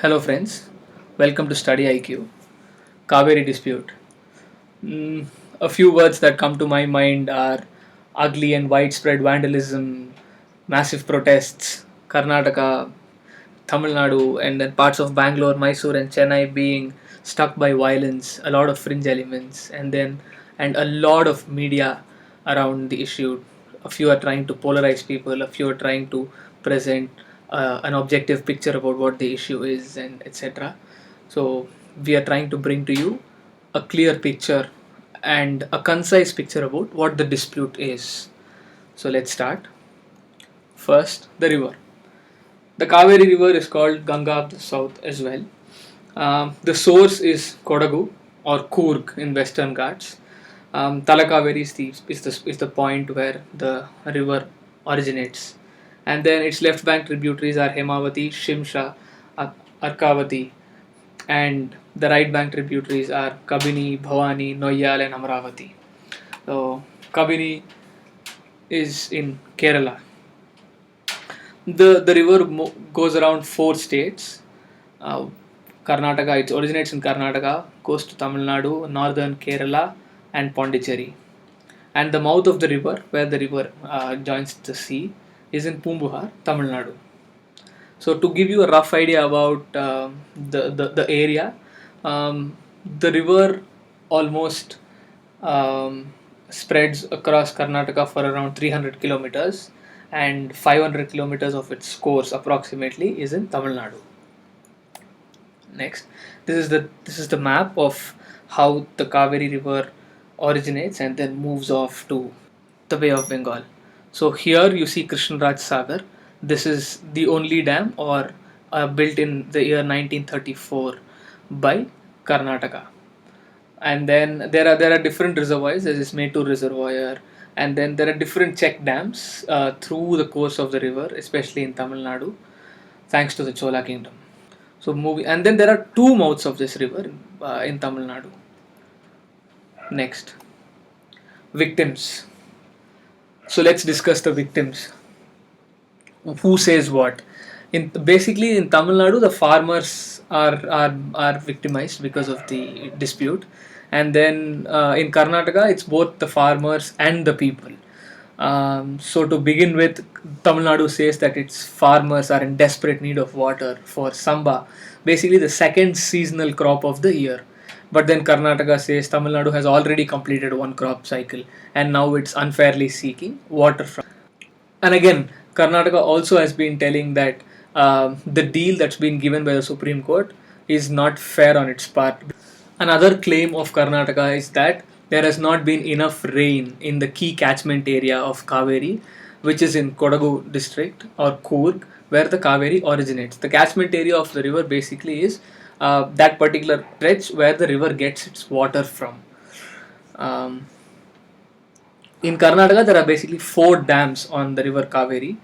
Hello friends, welcome to StudyIQ. Cauvery Dispute. A few words that come to my mind are ugly and widespread vandalism, massive protests, Karnataka, Tamil Nadu, and then parts of Bangalore, Mysore, and Chennai being struck by violence, a lot of fringe elements, and a lot of media around the issue. A few are trying to polarize people, a few are trying to present an objective picture about what the issue is, and etc. So we are trying to bring to you a clear picture and a concise picture about what the dispute is. So let's start. First, the river. The Cauvery River is called Ganga of the South as well. The source is Kodagu or Coorg in Western Ghats. Talakaveri is the point where the river originates. And then its left bank tributaries are Hemavati, Shimsha, Arkavati, and the right bank tributaries are Kabini, Bhavani, Noyal, and Amravati. So, Kabini is in Kerala. The river goes around four states. Uh, Karnataka, it originates in Karnataka, goes to Tamil Nadu, northern Kerala, and Pondicherry. And the mouth of the river, where the river joins the sea, is in Pumbuhar, Tamil Nadu. So, to give you a rough idea about the area, the river almost spreads across Karnataka for around 300 kilometers, and 500 kilometers of its course approximately is in Tamil Nadu. Next, this is the map of how the Cauvery River originates and then moves off to the Bay of Bengal. So here you see Krishnaraj Sagar. This is the only dam or built in the year 1934 by Karnataka. And then there are different reservoirs. There is Metur Reservoir, and then there are different check dams through the course of the river, especially in Tamil Nadu, thanks to the Chola Kingdom. So moving, and then there are two mouths of this river in Tamil Nadu. Next, victims. So let's discuss the victims. Who says what? Basically in Tamil Nadu, the farmers are victimized because of the dispute, and then in Karnataka, it's both the farmers and the people. So to begin with, Tamil Nadu says that its farmers are in desperate need of water for samba, basically the second seasonal crop of the year. But then Karnataka says Tamil Nadu has already completed one crop cycle and now it's unfairly seeking water from. And again, Karnataka also has been telling that the deal that's been given by the Supreme Court is not fair on its part. Another claim of Karnataka is that there has not been enough rain in the key catchment area of Kaveri, which is in Kodagu district or Coorg, where the Kaveri originates. The catchment area of the river basically is that particular stretch where the river gets its water from. Um, in Karnataka, there are basically four dams on the river Kaveri,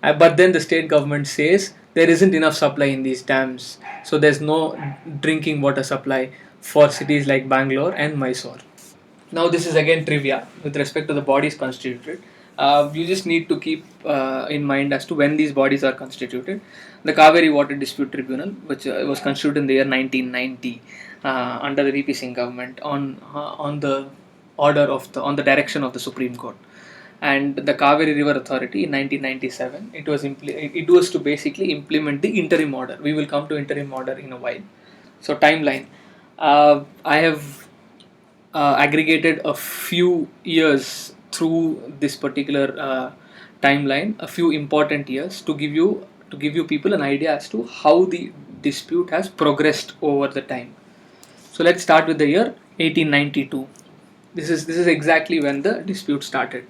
but then the state government says there isn't enough supply in these dams, so there's no drinking water supply for cities like Bangalore and Mysore. Now, this is again trivia with respect to the bodies constituted. You just need to keep in mind as to when these bodies are constituted. The Cauvery Water Dispute Tribunal, which was constituted in the year 1990 under the VP Singh government on the order of on the direction of the Supreme Court, and the Cauvery River Authority in 1997. It was to basically implement the interim order. We will come to interim order in a while. So timeline. I have aggregated a few years through this particular timeline, a few important years to give you people an idea as to how the dispute has progressed over the time. So let's start with the year 1892. This is exactly when the dispute started.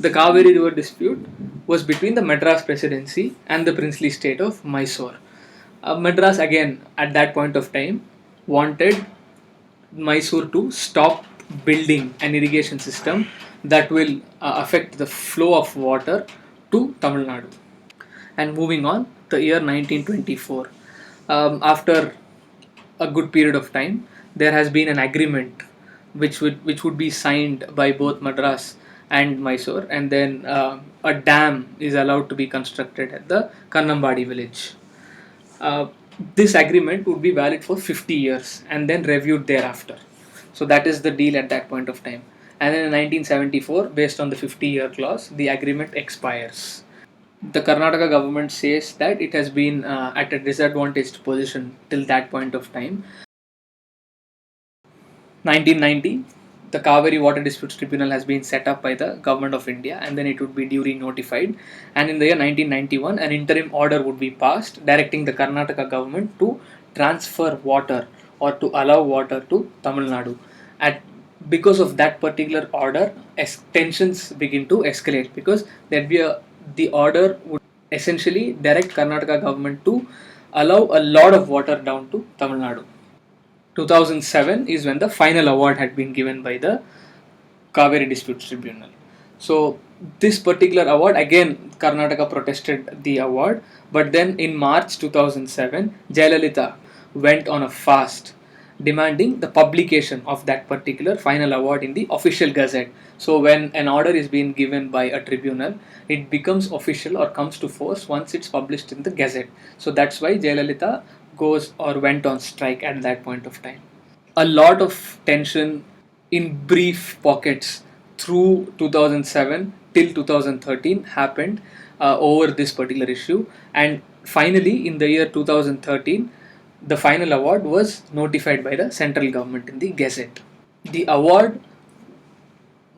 The Cauvery River dispute was between the Madras Presidency and the princely state of Mysore. Madras again at that point of time wanted Mysore to stop building an irrigation system that will affect the flow of water to Tamil Nadu. And moving on, the year 1924. After a good period of time, there has been an agreement which would be signed by both Madras and Mysore, and then a dam is allowed to be constructed at the Kannambadi village. this agreement would be valid for 50 years and then reviewed thereafter. So that is the deal at that point of time. And then in 1974, based on the 50-year clause, the agreement expires. The Karnataka government says that it has been at a disadvantaged position till that point of time. 1990, the Cauvery Water Disputes Tribunal has been set up by the Government of India, and then it would be duly notified. And in the year 1991, an interim order would be passed directing the Karnataka government to transfer water or to allow water to Tamil Nadu. Because of that particular order, tensions begin to escalate, because the order would essentially direct Karnataka government to allow a lot of water down to Tamil Nadu. 2007 is when the final award had been given by the Cauvery Dispute Tribunal. So this particular award, again Karnataka protested the award, but then in March 2007, Jayalalitha went on a fast demanding the publication of that particular final award in the official gazette. So when an order is being given by a tribunal, it becomes official or comes to force once it's published in the gazette. So that's why Jayalalitha went on strike at that point of time. A lot of tension in brief pockets through 2007 till 2013 happened over this particular issue, and finally in the year 2013 the final award was notified by the central government in the gazette. The award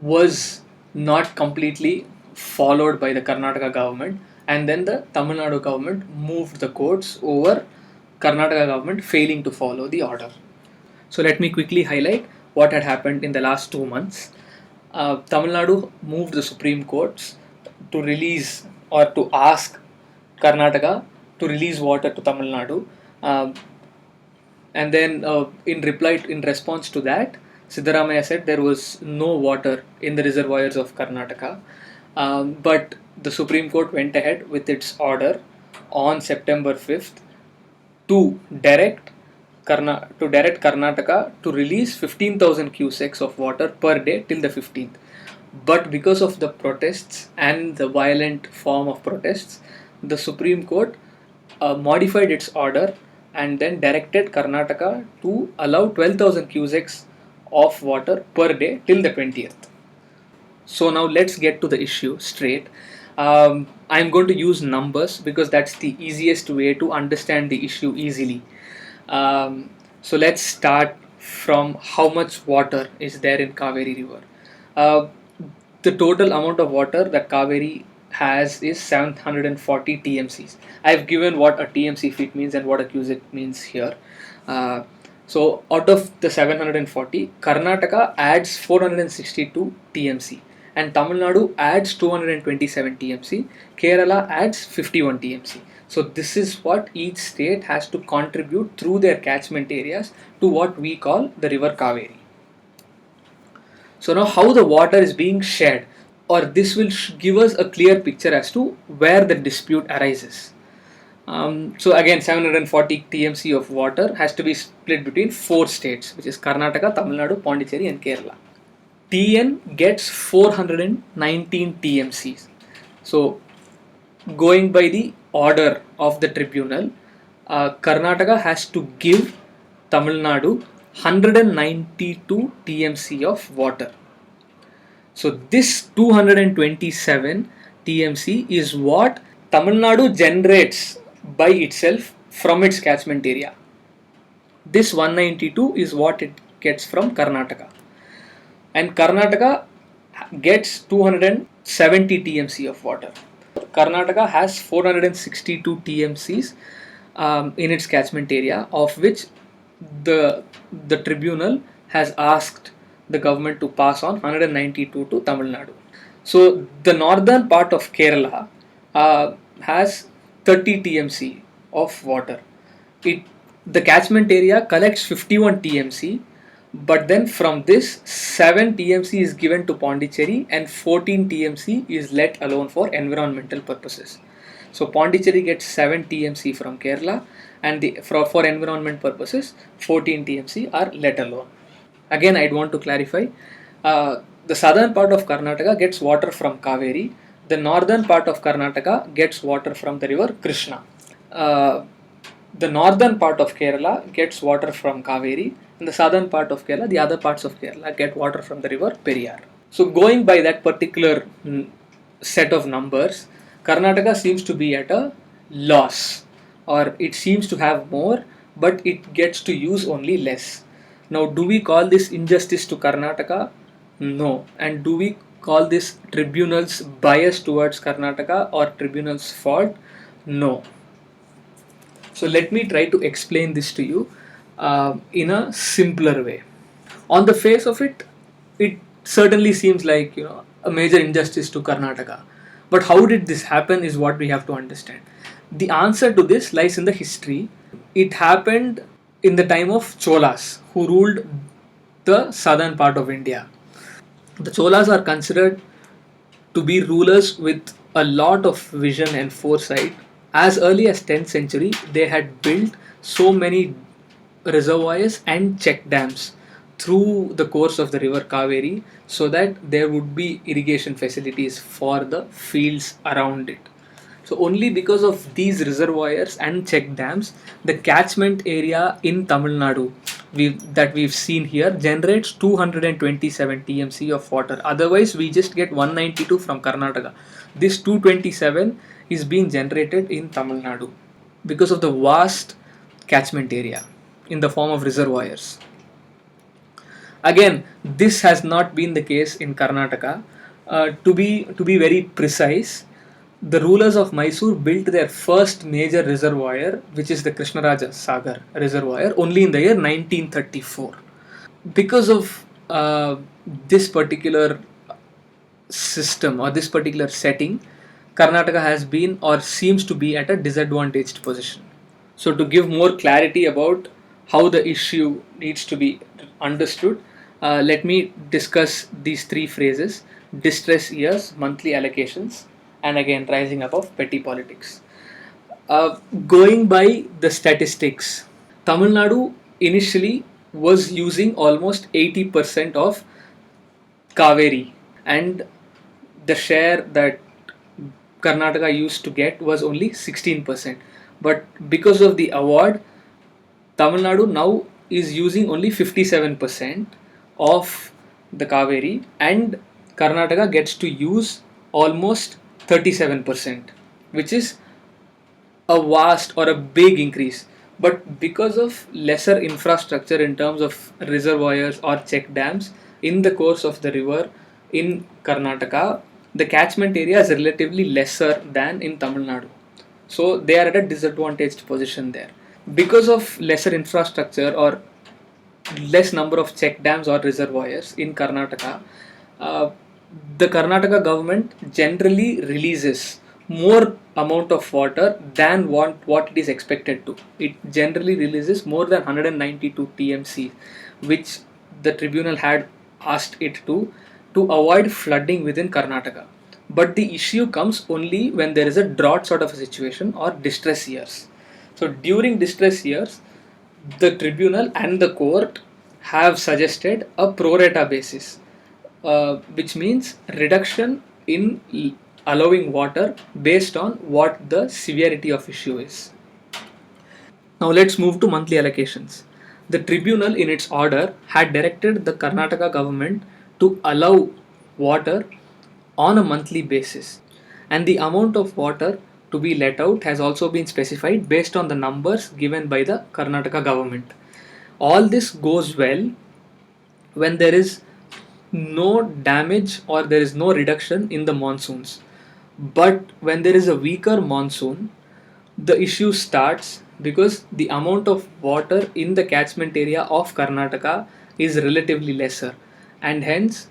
was not completely followed by the Karnataka government, and then the Tamil Nadu government moved the courts over Karnataka government failing to follow the order. So let me quickly highlight what had happened in the last 2 months. Tamil Nadu moved the Supreme Courts to release or to ask Karnataka to release water to Tamil Nadu. And then in response to that, Siddaramaiah said there was no water in the reservoirs of Karnataka. But the Supreme Court went ahead with its order on September 5th to direct Karnataka to release 15,000 cusecs of water per day till the 15th. But because of the protests and the violent form of protests, the Supreme Court modified its order and then directed Karnataka to allow 12,000 cusecs of water per day till the 20th. So now let's get to the issue straight. I'm going to use numbers because that's the easiest way to understand the issue easily. So let's start from how much water is there in Cauvery River. The total amount of water that Cauvery has is 740 TMCs. I've given what a TMC feet means and what a cubic means here. So out of the 740, Karnataka adds 462 TMC and Tamil Nadu adds 227 TMC, Kerala adds 51 TMC. So this is what each state has to contribute through their catchment areas to what we call the river Cauvery. So now how the water is being shared, or this will give us a clear picture as to where the dispute arises. So again, 740 TMC of water has to be split between 4 states, which is Karnataka, Tamil Nadu, Pondicherry and Kerala. TN gets 419 TMCs. So going by the order of the tribunal, Karnataka has to give Tamil Nadu 192 TMC of water. So this 227 TMC is what Tamil Nadu generates by itself from its catchment area. This 192 is what it gets from Karnataka. And Karnataka gets 270 TMC of water. Karnataka has 462 TMCs in its catchment area, of which the tribunal has asked the government to pass on 192 to Tamil Nadu. So the northern part of Kerala has 30 TMC of water. The catchment area collects 51 TMC, but then from this 7 TMC is given to Pondicherry and 14 TMC is let alone for environmental purposes. So Pondicherry gets 7 TMC from Kerala, and for environment purposes 14 TMC are let alone. Again, I'd want to clarify, the southern part of Karnataka gets water from Kaveri, the northern part of Karnataka gets water from the river Krishna. the northern part of Kerala gets water from Kaveri, and the southern part of Kerala, the other parts of Kerala get water from the river Periyar. So going by that particular set of numbers, Karnataka seems to be at a loss, or it seems to have more, but it gets to use only less. Now, do we call this injustice to Karnataka? No. And do we call this tribunal's bias towards Karnataka or tribunal's fault? No. So let me try to explain this to you in a simpler way. On the face of it, it certainly seems like a major injustice to Karnataka. But how did this happen is what we have to understand. The answer to this lies in the history. It happened in the time of Cholas, who ruled the southern part of India. The Cholas are considered to be rulers with a lot of vision and foresight. As early as 10th century, they had built so many reservoirs and check dams through the course of the river Kaveri so that there would be irrigation facilities for the fields around it. So only because of these reservoirs and check dams, the catchment area in Tamil Nadu that we've seen here generates 227 TMC of water. Otherwise, we just get 192 from Karnataka. This 227 is being generated in Tamil Nadu because of the vast catchment area in the form of reservoirs. Again, this has not been the case in Karnataka. To be very precise, the rulers of Mysore built their first major reservoir, which is the Krishnaraja Sagar reservoir, only in the year 1934. Because of this particular system or this particular setting, Karnataka has been or seems to be at a disadvantaged position. So to give more clarity about how the issue needs to be understood, let me discuss these three phrases: distress years, monthly allocations, and again rising above petty politics. Going by the statistics, Tamil Nadu initially was using almost 80% of Kaveri, and the share that Karnataka used to get was only 16%. But because of the award, Tamil Nadu now is using only 57% of the Kaveri, and Karnataka gets to use almost 37%, which is a vast or a big increase. But because of lesser infrastructure in terms of reservoirs or check dams in the course of the river in Karnataka, the catchment area is relatively lesser than in Tamil Nadu. So they are at a disadvantaged position there. Because of lesser infrastructure or less number of check dams or reservoirs in Karnataka, the Karnataka government generally releases more amount of water than what it is expected to. It generally releases more than 192 TMC, which the tribunal had asked it to avoid flooding within Karnataka. But the issue comes only when there is a drought sort of a situation or distress years. So during distress years, the tribunal and the court have suggested a pro rata basis, which means reduction in allowing water based on what the severity of issue is. Now let's move to monthly allocations. The tribunal in its order had directed the Karnataka government to allow water on a monthly basis, and the amount of water to be let out has also been specified based on the numbers given by the Karnataka government. All this goes well when there is no damage or there is no reduction in the monsoons. But when there is a weaker monsoon, the issue starts because the amount of water in the catchment area of Karnataka is relatively lesser, and hence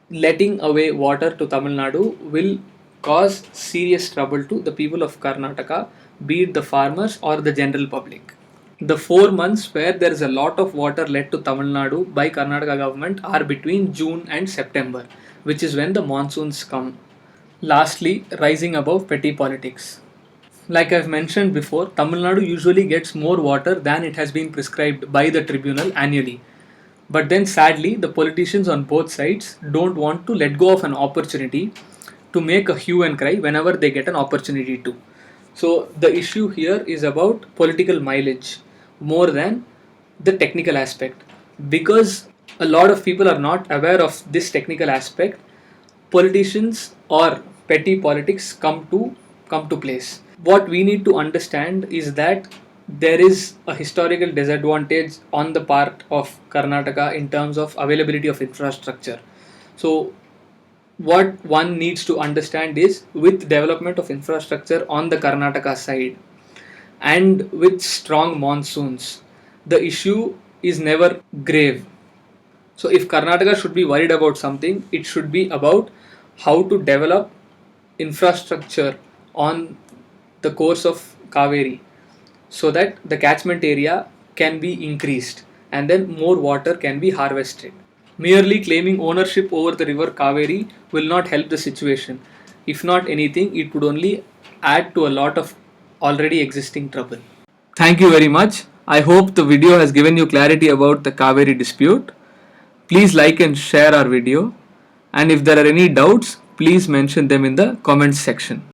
letting away water to Tamil Nadu will cause serious trouble to the people of Karnataka, be it the farmers or the general public. The 4 months where there is a lot of water let to Tamil Nadu by Karnataka government are between June and September, which is when the monsoons come. Lastly, rising above petty politics. Like I've mentioned before, Tamil Nadu usually gets more water than it has been prescribed by the tribunal annually. But then sadly, the politicians on both sides don't want to let go of an opportunity to make a hue and cry whenever they get an opportunity to. So the issue here is about political mileage more than the technical aspect. Because a lot of people are not aware of this technical aspect, politicians or petty politics come to place. What we need to understand is that there is a historical disadvantage on the part of Karnataka in terms of availability of infrastructure. So what one needs to understand is, with development of infrastructure on the Karnataka side and with strong monsoons, the issue is never grave. So if Karnataka should be worried about something, it should be about how to develop infrastructure on the course of Kaveri so that the catchment area can be increased and then more water can be harvested. Merely claiming ownership over the river Kaveri will not help the situation. If not anything, it would only add to a lot of already existing trouble. Thank you very much. I hope the video has given you clarity about the Cauvery dispute. Please like and share our video. And if there are any doubts, please mention them in the comments section.